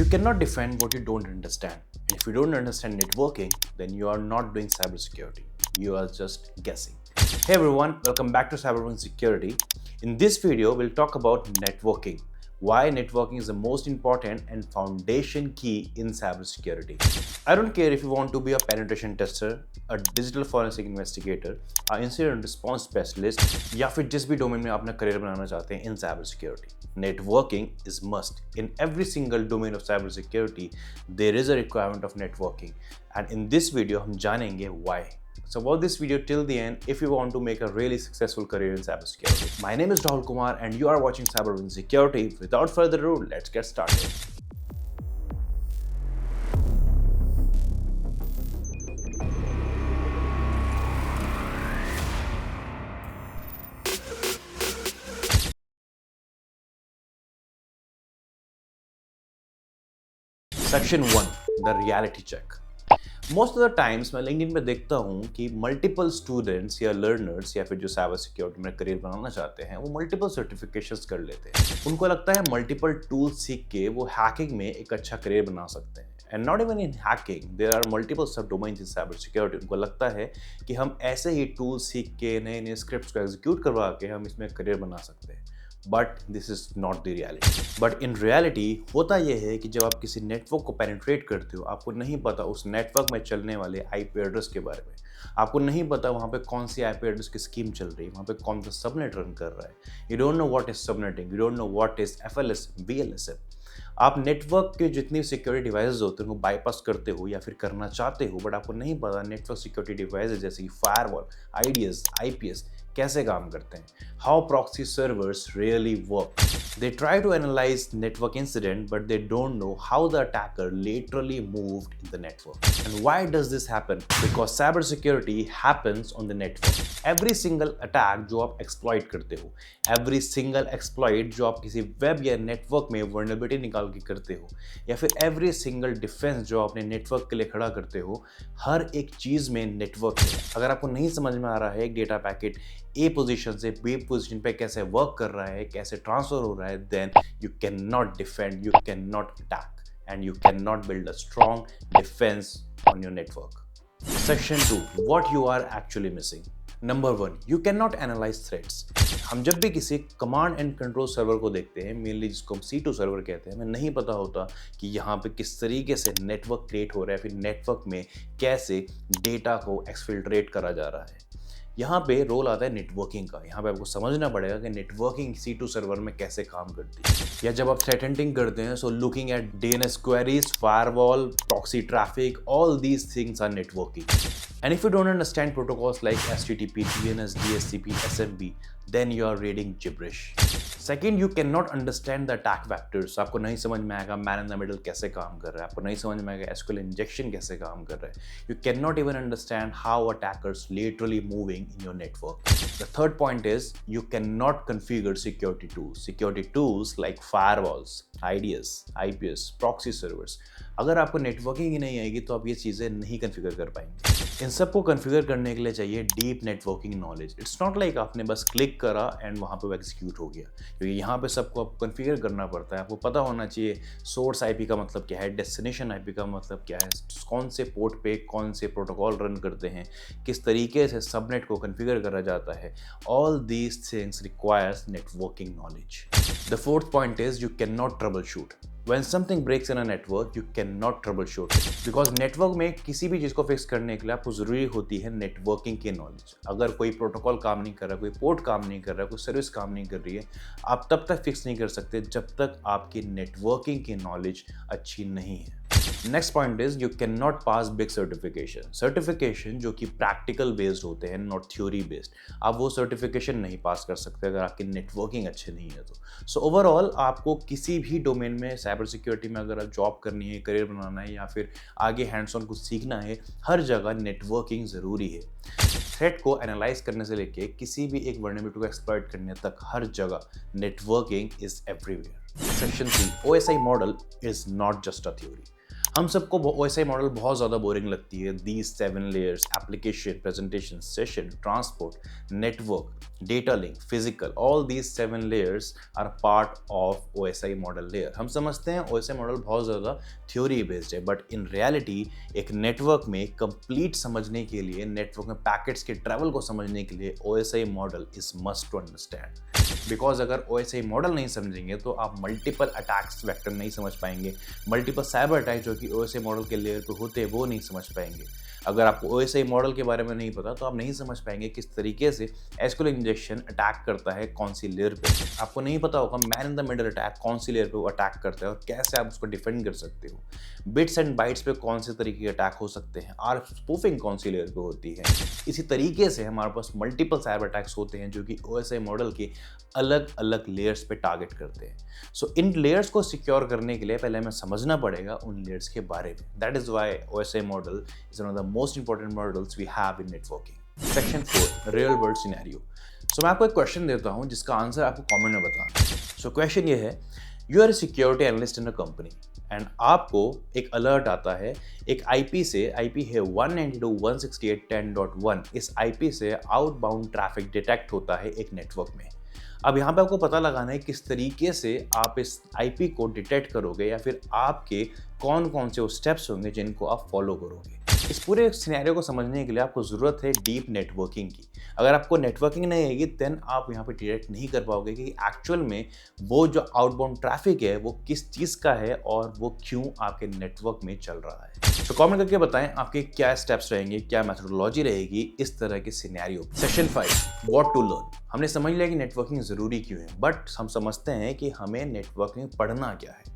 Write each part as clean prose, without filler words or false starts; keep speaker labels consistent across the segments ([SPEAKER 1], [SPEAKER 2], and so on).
[SPEAKER 1] You cannot defend what you don't understand. And if you don't understand networking, then you are not doing cybersecurity. You are just guessing. Hey everyone, welcome back to Cyber Security. In this video, we'll talk about networking. Why networking is the most important and foundation key in cybersecurity. I don't care if you want to be a penetration tester, a digital forensic investigator, an incident response specialist या फिर जिस भी domain में अपना career बनाना चाहते हैं in cybersecurity. Networking is must. In every single domain of cybersecurity, there is a requirement of networking. And in this video, हम जानेंगे why. So watch this video till the end if you want to make a really successful career in cybersecurity. My name is Rahul Kumar and you are watching Cyber Security. Without further ado, let's get started. Section 1, the reality check. Most of the times मैं LinkedIn पे देखता हूँ कि multiple students या learners या फिर जो cyber security में करियर बनाना चाहते हैं वो मल्टीपल सर्टिफिकेशंस कर लेते हैं। उनको लगता है मल्टीपल टूल्स सीख के वो हैकिंग में एक अच्छा करियर बना सकते हैं। And not even in hacking, there are multiple sub domains in cyber security. उनको लगता है कि हम ऐसे ही टूल्स सीख के नए नए स्क्रिप्ट्स को एग्जीक्यूट करवा के हम इसमें करियर बना सकते हैं। But this is not the reality. But in reality होता यह है कि जब आप किसी नेटवर्क को पेनिट्रेट करते हो, आपको नहीं पता उस नेटवर्क में चलने वाले आईपी एड्रेस के बारे में। आपको नहीं पता वहाँ पे कौन सी आईपी एड्रेस की स्कीम चल रही है, वहाँ पे कौन सा सबनेट रन कर रहा है। You don't know what is subnetting, you don't know what is FLS, VLSF. आप नेटवर्क के जितनी सिक्योरिटी डिवाइसेस होते हैं उनको बाईपास करते हो या फिर करना चाहते हो, बट आपको नहीं पता नेटवर्क सिक्योरिटी डिवाइसेस जैसे कि फायरवॉल, आईडीएस, आईपीएस कैसे काम करते हैं। How proxy servers really work. They try to analyze network incident, but they don't know how the attacker literally moved in the network. And why does this happen? Because cybersecurity happens on the network. Every single attack जो आप exploit करते हो, every single exploit जो आप किसी web या network में vulnerability निकाल के करते हो, या फिर every single defense जो अपने नेटवर्क के लिए खड़ा करते हो, हर एक चीज़ में नेटवर्क है। अगर आपको नहीं समझ में आ रहा है एक डेटा पैकेट ए पोजीशन से बी पोजीशन पे कैसे वर्क कर रहा है, कैसे ट्रांसफर हो रहा है, then you can not defend, you can not attack and you can not build a strong defence on your network. Section 2, what you are actually missing. Number 1, you can not analyse threats. हम जब भी किसी command and control server को देखते हैं, mainly जिसको हम C2 server कहते हैं, हमें नहीं पता होता कि यहाँ पे किस तरीके से नेटवर्क क्रिएट हो रहा है, फिर नेटवर्क में कैसे डेटा को एक्सफिल्ट्रेट करा जा रहा है। यहाँ पे रोल आता है नेटवर्किंग का। यहाँ पे आपको समझना पड़ेगा कि नेटवर्किंग C2 सर्वर में कैसे काम करती है। या जब आप थ्रेट हंटिंग करते हैं, so looking at DNS queries, firewall, proxy traffic, all these things are networking. And if you don't understand protocols like HTTP, DNS, DHCP, SMB, then you are reading gibberish. Second, you cannot understand the attack vectors. आपको नहीं समझ में आएगा man in the middle कैसे काम कर रहा है, आपको नहीं समझ में आएगा SQL injection कैसे काम कर रहा है. You cannot even understand how attackers literally moving in your network. The third point is you cannot configure security tools. Security tools like firewalls, IDS, IPS, proxy servers. अगर आपको नेटवर्किंग ही नहीं आएगी तो आप ये चीज़ें नहीं कन्फिगर कर पाएंगे। इन सबको कन्फिगर करने के लिए चाहिए deep networking knowledge. It's not like आपने बस क्लिक करा एंड वहाँ पे वो एग्जीक्यूट हो गया, क्योंकि यहाँ पे सबको आपको कन्फिगर करना पड़ता है। आपको पता होना चाहिए सोर्स आईपी का मतलब क्या है, डेस्टिनेशन आईपी का मतलब क्या है, कौन से पोर्ट पे कौन से प्रोटोकॉल रन करते हैं, किस तरीके से सबनेट को कन्फिगर करा जाता है। All these things requires networking knowledge. The fourth point is you cannot troubleshoot. When something breaks in a network, you cannot troubleshoot it. Because network में किसी भी चीज़ को फिक्स करने के लिए आपको ज़रूरी होती है नेटवर्किंग की नॉलेज। अगर कोई प्रोटोकॉल काम नहीं कर रहा, कोई पोर्ट काम नहीं कर रहा, कोई सर्विस काम नहीं कर रही है, आप तब तक फिक्स नहीं कर सकते जब तक आपकी नेटवर्किंग की नॉलेज अच्छी नहीं है। Next point is you can not pass big certification जो कि प्रैक्टिकल बेस्ड होते हैं, नॉट थ्योरी बेस्ड। आप वो सर्टिफिकेशन नहीं पास कर सकते अगर आपकी नेटवर्किंग अच्छी नहीं है तो। सो ओवरऑल आपको किसी भी डोमेन में साइबर सिक्योरिटी में अगर आप जॉब करनी है, करियर बनाना है या फिर आगे हैंड्स ऑन कुछ सीखना है, हर जगह नेटवर्किंग ज़रूरी है। थ्रेट को एनालाइज करने से लेके किसी भी एक वर्नेबिलिटी को एक्सप्लॉइट करने तक हर जगह networking is everywhere. Section 3, OSI model is not just a theory. हम सबको OSI मॉडल बहुत ज़्यादा बोरिंग लगती है। These 7 layers, application, presentation, session, transport, network, data link, physical, all these 7 layers are part of OSI model layer. हम समझते हैं OSI model बहुत ज़्यादा थ्योरी बेस्ड है, बट इन रियलिटी एक नेटवर्क में कंप्लीट समझने के लिए, नेटवर्क में पैकेट्स के ट्रैवल को समझने के लिए OSI model is must to understand. Because अगर OSI मॉडल नहीं समझेंगे तो आप मल्टीपल अटैक्स वेक्टर नहीं समझ पाएंगे, मल्टीपल साइबर अटैक जो कि OSI मॉडल के लेयर पे होते हैं वो नहीं समझ पाएंगे। अगर आपको OSI मॉडल के बारे में नहीं पता तो आप नहीं समझ पाएंगे किस तरीके से एसक्यूएल इंजेक्शन अटैक करता है कौन सी लेयर पे। आपको नहीं पता होगा man in the middle attack कौन सी लेयर पे वो अटैक करता है और कैसे आप उसको डिफेंड कर सकते हो। बिट्स एंड बाइट्स पे कौन से तरीके के अटैक हो सकते हैं और स्पूफिंग कौन सी लेयर पे होती है। इसी तरीके से हमारे पास मल्टीपल साइबर अटैक्स होते हैं जो कि OSI मॉडल के अलग अलग लेयर्स पे टारगेट करते हैं। सो इन लेयर्स को सिक्योर करने के लिए पहले हमें समझना पड़ेगा उन लेयर्स के बारे में। That is why OSI model is one of the most important models we have in networking. Section 4, real world scenario. So मैं आपको एक क्वेश्चन देता हूं जिसका आंसर आपको कमेंट में बताना। सो क्वेश्चन ये है, you are a security analyst in a company and आपको एक अलर्ट आता है एक IP से, IP है 192.168.10.1, इस IP से आउटबाउंड ट्रैफिक डिटेक्ट होता है एक नेटवर्क में। अब यहाँ पे आपको पता लगाना है किस तरीके से आप इस IP को डिटेक्ट करोगे या फिर आपके कौन कौन से वो स्टेप्स होंगे जिनको आप फॉलो करोगे। इस पूरे सिनेरियो को समझने के लिए आपको ज़रूरत है डीप नेटवर्किंग की। अगर आपको नेटवर्किंग नहीं आएगी देन आप यहाँ पे डिटेक्ट नहीं कर पाओगे कि एक्चुअल में वो जो आउटबाउंड ट्रैफिक है वो किस चीज़ का है और वो क्यों आपके नेटवर्क में चल रहा है। तो कमेंट करके बताएं आपके क्या स्टेप्स रहेंगे, क्या मेथोडोलॉजी रहेगी इस तरह के scenario. Section 5, what to learn. हमने समझ लिया कि नेटवर्किंग ज़रूरी क्यों है, बट हम समझते हैं कि हमें नेटवर्किंग पढ़ना क्या है।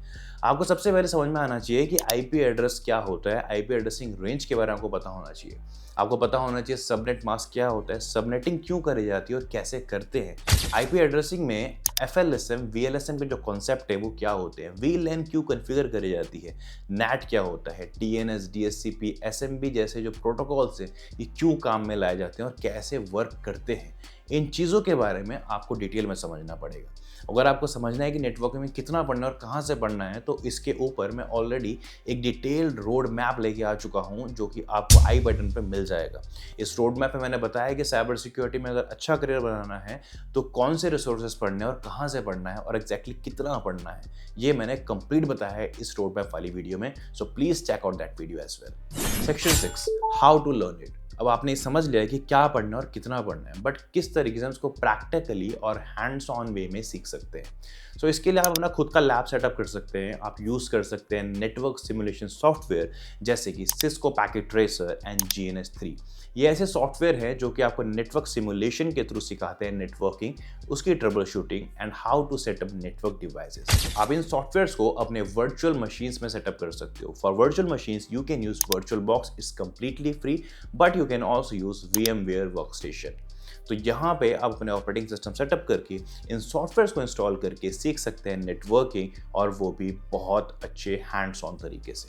[SPEAKER 1] आपको सबसे पहले समझ में आना चाहिए कि IP एड्रेस क्या होता है, IP एड्रेसिंग रेंज के बारे में आपको पता होना चाहिए। आपको पता होना चाहिए सबनेट मास्क क्या होता है, सबनेटिंग क्यों करी जाती है और कैसे करते हैं। IP एड्रेसिंग में FLSM, VLSM के जो कॉन्सेप्ट है वो क्या होते हैं, VLAN क्यों कॉन्फ़िगर करी जाती है, NAT क्या होता है, TNS, DHCP, SMB जैसे जो प्रोटोकॉल्स हैं ये क्यों काम में लाए जाते हैं और कैसे वर्क करते हैं। इन चीज़ों के बारे में आपको डिटेल में समझना पड़ेगा। अगर आपको समझना है कि नेटवर्किंग में कितना पढ़ना है और कहाँ से पढ़ना है तो इसके ऊपर मैं ऑलरेडी एक डिटेल्ड रोड मैप लेके आ चुका हूँ जो कि आपको आई बटन पे मिल जाएगा। इस रोड मैप में मैंने बताया कि साइबर सिक्योरिटी में अगर अच्छा करियर बनाना है तो कौन से रिसोर्सेज पढ़ने हैं और कहाँ से पढ़ना है और एग्जैक्टली कितना पढ़ना है, ये मैंने कंप्लीट बताया है इस रोड मैप वाली वीडियो में। So please check out that video as well. Section 6, how to learn it. अब आपने समझ लिया है कि क्या पढ़ना है और कितना पढ़ना है, बट किस तरीके से हम उसको प्रैक्टिकली और हैंड्स ऑन वे में सीख सकते हैं। सो इसके लिए आप अपना खुद का लैब सेटअप कर सकते हैं। आप यूज़ कर सकते हैं नेटवर्क सिमुलेशन सॉफ्टवेयर जैसे कि Cisco packet tracer and GNS3। ये ऐसे सॉफ्टवेयर हैं जो कि आपको नेटवर्क सिमुलेशन के थ्रू सिखाते हैं नेटवर्किंग, उसकी trouble shooting and how to setup network devices. आप इन सॉफ्टवेयर्स को अपने वर्चुअल मशीन्स में सेटअप कर सकते हो। For virtual machines you can use VirtualBox, is completely free, but you can also use VMware workstation. तो यहाँ पे आप अपने ऑपरेटिंग सिस्टम सेटअप करके इन सॉफ्टवेयर्स को इंस्टॉल करके सीख सकते हैं नेटवर्किंग, और वो भी बहुत अच्छे हैंड्स ऑन तरीके से।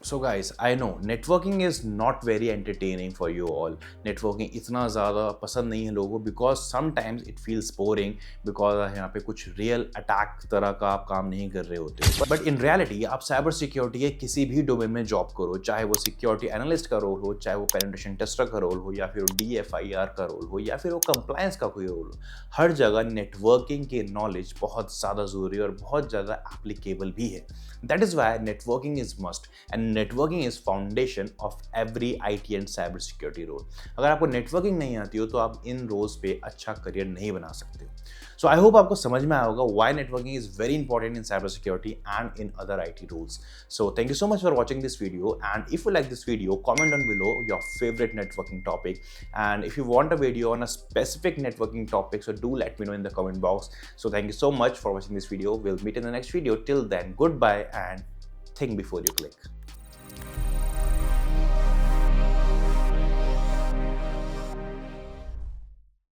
[SPEAKER 1] So guys, I know networking is not very entertaining for you all. Networking इतना ज़्यादा पसंद नहीं है लोगों को because sometimes it feels boring, because यहाँ पे कुछ रियल अटैक तरह का आप काम नहीं कर रहे होते हो। बट इन रियलिटी आप साइबर सिक्योरिटी के किसी भी डोमेन में जॉब करो, चाहे वो सिक्योरिटी एनालिस्ट का रोल हो, चाहे वो पेनिट्रेशन टेस्टर का रोल हो, या फिर वो DFIR का रोल हो, या फिर वो कंप्लायंस का कोई रोल हो, हर जगह नेटवर्किंग के नॉलेज बहुत ज़्यादा ज़रूरी और बहुत ज़्यादा एप्लीकेबल भी है। That is why networking is must and networking is foundation of every IT and cyber security role. अगर आपको नेटवर्किंग नहीं आती हो तो आप इन रोल्स पे अच्छा करियर नहीं बना सकते हो। सो आई होप आपको समझ में आया होगा why networking is very important in cyber security and in other IT roles. So thank you so much for watching this video, and if you like this video comment down below your favourite networking topic, and if you want a video on a specific networking topic, so do let me know in the comment box. So thank you so much for watching this video. We'll meet in the next video. Till then, goodbye and think before you click.